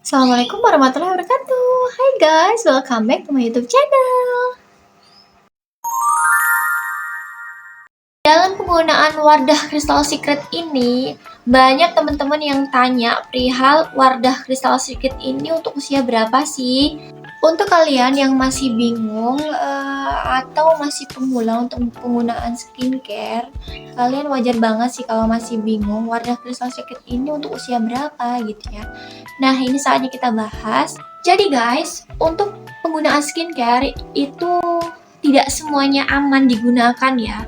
Assalamualaikum warahmatullahi wabarakatuh. Hai guys, welcome back to my YouTube channel. Dalam penggunaan Wardah Crystal Secret ini, banyak teman-teman yang tanya perihal Wardah Crystal Secret ini untuk usia berapa sih? Untuk kalian yang masih bingung atau masih pemula untuk penggunaan skincare, kalian wajar banget sih kalau masih bingung Wardah Crystal Secret ini untuk usia berapa gitu ya. Nah, ini saatnya kita bahas. Jadi guys, untuk penggunaan skincare itu tidak semuanya aman digunakan ya.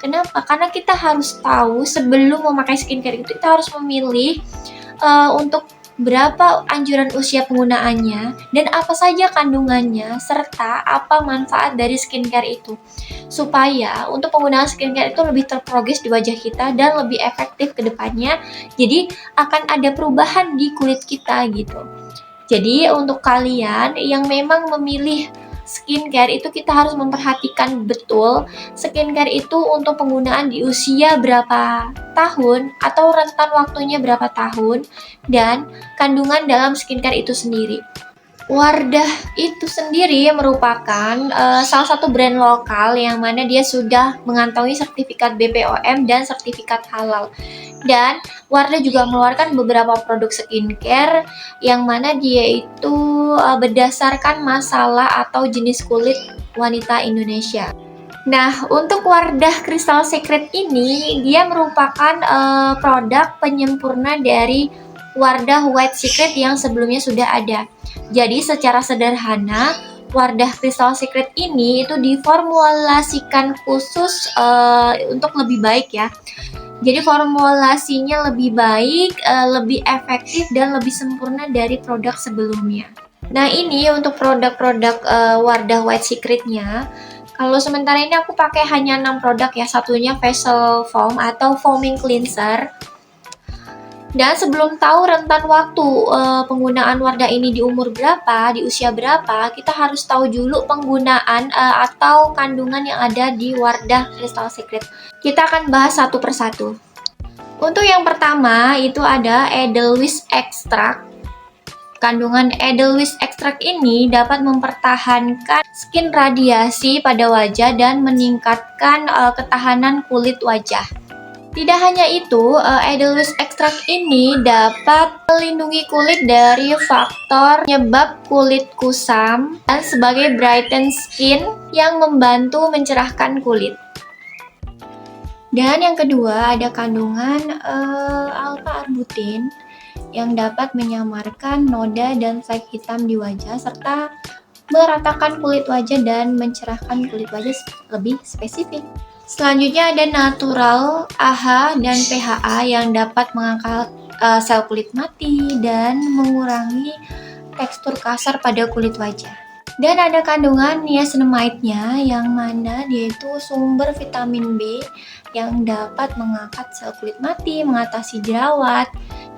Kenapa? Karena kita harus tahu sebelum memakai skincare itu kita harus memilih untuk berapa anjuran usia penggunaannya dan apa saja kandungannya serta apa manfaat dari skincare itu, supaya untuk penggunaan skincare itu lebih terprogres di wajah kita dan lebih efektif ke depannya. Jadi akan ada perubahan di kulit kita gitu. Jadi untuk kalian yang memang memilih skincare itu, kita harus memperhatikan betul skincare itu untuk penggunaan di usia berapa tahun atau rentan waktunya berapa tahun dan kandungan dalam skincare itu sendiri. Wardah itu sendiri merupakan salah satu brand lokal yang mana dia sudah mengantongi sertifikat BPOM dan sertifikat halal. Dan Wardah juga mengeluarkan beberapa produk skincare yang mana dia itu berdasarkan masalah atau jenis kulit wanita Indonesia. Nah, untuk Wardah Crystal Secret ini, dia merupakan produk penyempurna dari Wardah White Secret yang sebelumnya sudah ada. Jadi secara sederhana, Wardah Crystal Secret ini itu diformulasikan khusus untuk lebih baik ya. Jadi formulasinya lebih baik, lebih efektif dan lebih sempurna dari produk sebelumnya. Nah, ini untuk produk-produk Wardah White Secret-nya. Kalau sementara ini aku pakai hanya 6 produk ya. Satunya facial foam atau foaming cleanser. Dan sebelum tahu rentan waktu penggunaan Wardah ini di umur berapa, di usia berapa, kita harus tahu dulu penggunaan atau kandungan yang ada di Wardah Crystal Secret. Kita akan bahas satu persatu. Untuk yang pertama itu ada Edelweiss Extract. Kandungan Edelweiss Extract ini dapat mempertahankan skin radiasi pada wajah dan meningkatkan ketahanan kulit wajah. Tidak hanya itu, Edelweiss Extract ini dapat melindungi kulit dari faktor penyebab kulit kusam dan sebagai brighten skin yang membantu mencerahkan kulit. Dan yang kedua ada kandungan alpha-arbutin yang dapat menyamarkan noda dan flek hitam di wajah serta meratakan kulit wajah dan mencerahkan kulit wajah lebih spesifik. Selanjutnya ada natural AHA dan PHA yang dapat mengangkat sel kulit mati dan mengurangi tekstur kasar pada kulit wajah. Dan ada kandungan niacinamide-nya yang mana dia itu sumber vitamin B yang dapat mengangkat sel kulit mati, mengatasi jerawat,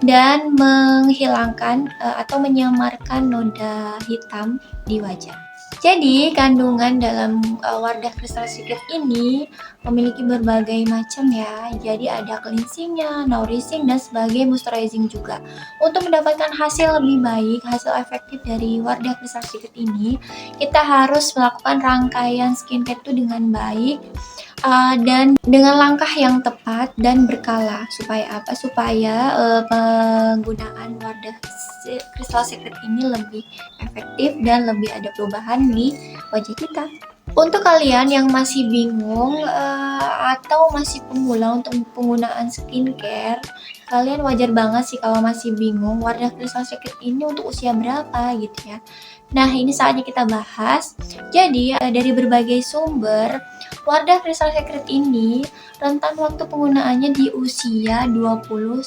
dan menghilangkan atau menyamarkan noda hitam di wajah. Jadi kandungan dalam Wardah Crystal Secret ini memiliki berbagai macam ya. Jadi ada cleansingnya, nourishing, dan sebagai moisturizing juga. Untuk mendapatkan hasil lebih baik, hasil efektif dari Wardah Crystal Secret ini, kita harus melakukan rangkaian skincare itu dengan baik dan dengan langkah yang tepat dan berkala. Supaya apa? Supaya penggunaan Wardah Crystal Secret ini lebih efektif dan lebih ada perubahan di wajah kita. Untuk kalian yang masih bingung atau masih pemula untuk penggunaan skincare, kalian wajar banget sih kalau masih bingung Wardah Crystal Secret ini untuk usia berapa gitu ya. Nah, ini saatnya kita bahas. Jadi, dari berbagai sumber, Wardah Crystal Secret ini rentan waktu penggunaannya di usia 20-30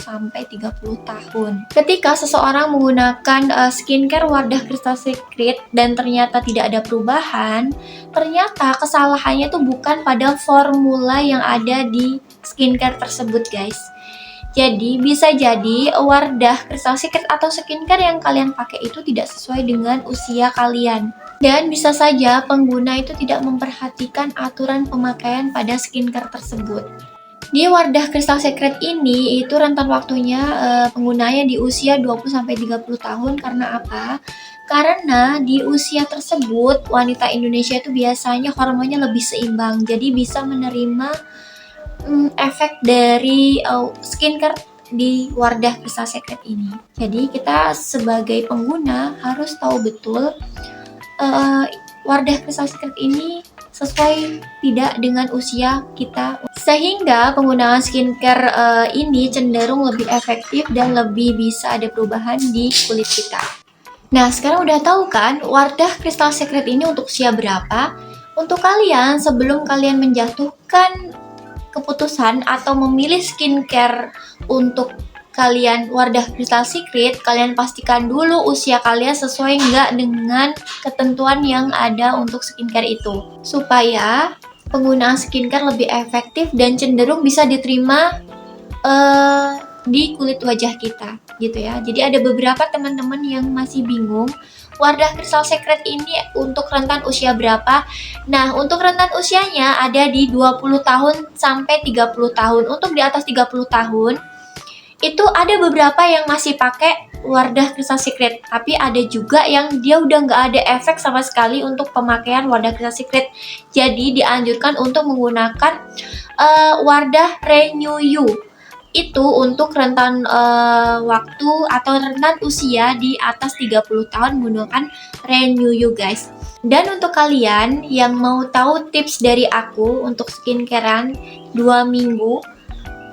tahun. Ketika seseorang menggunakan skincare Wardah Crystal Secret dan ternyata tidak ada perubahan, ternyata kesalahannya itu bukan pada formula yang ada di skincare tersebut, guys. Jadi bisa jadi Wardah Crystal Secret atau skincare yang kalian pakai itu tidak sesuai dengan usia kalian. Dan bisa saja pengguna itu tidak memperhatikan aturan pemakaian pada skincare tersebut. Di Wardah Crystal Secret ini itu rentan waktunya penggunanya di usia 20-30 tahun. Karena apa? Karena di usia tersebut wanita Indonesia itu biasanya hormonnya lebih seimbang, jadi bisa menerima efek dari skincare di Wardah Crystal Secret ini. Jadi kita sebagai pengguna harus tahu betul Wardah Crystal Secret ini sesuai tidak dengan usia kita, sehingga penggunaan skincare ini cenderung lebih efektif dan lebih bisa ada perubahan di kulit kita. Nah, sekarang udah tahu kan Wardah Crystal Secret ini untuk usia berapa? Untuk kalian, sebelum kalian menjatuhkan keputusan atau memilih skincare untuk kalian Wardah Crystal Secret, kalian pastikan dulu usia kalian sesuai nggak dengan ketentuan yang ada untuk skincare itu, supaya penggunaan skincare lebih efektif dan cenderung bisa diterima di kulit wajah kita gitu ya. Jadi ada beberapa teman-teman yang masih bingung Wardah Crystal Secret ini untuk rentan usia berapa. Nah, untuk rentan usianya ada di 20 tahun sampai 30 tahun. Untuk di atas 30 tahun itu ada beberapa yang masih pakai Wardah Crystal Secret, tapi ada juga yang dia udah nggak ada efek sama sekali untuk pemakaian Wardah Crystal Secret. Jadi dianjurkan untuk menggunakan Wardah Renew You. Itu untuk rentan waktu atau rentan usia di atas 30 tahun menggunakan Renew You guys. Dan untuk kalian yang mau tahu tips dari aku untuk skincarean 2 minggu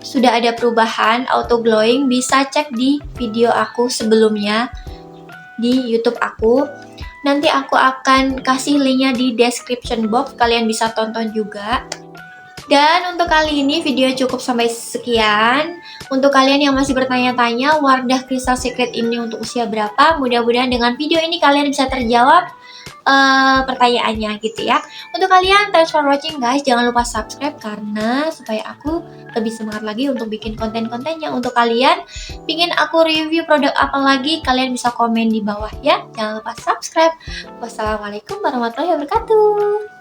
sudah ada perubahan auto glowing, bisa cek di video aku sebelumnya di YouTube aku. Nanti aku akan kasih linknya di description box, kalian bisa tonton juga. Dan untuk kali ini video cukup sampai sekian. Untuk kalian yang masih bertanya-tanya Wardah Crystal Secret ini untuk usia berapa, mudah-mudahan dengan video ini kalian bisa terjawab pertanyaannya gitu ya. Untuk kalian, thanks for watching guys. Jangan lupa subscribe karena supaya aku lebih semangat lagi untuk bikin konten-kontennya. Untuk kalian pingin aku review produk apa lagi, kalian bisa komen di bawah ya. Jangan lupa subscribe. Wassalamualaikum warahmatullahi wabarakatuh.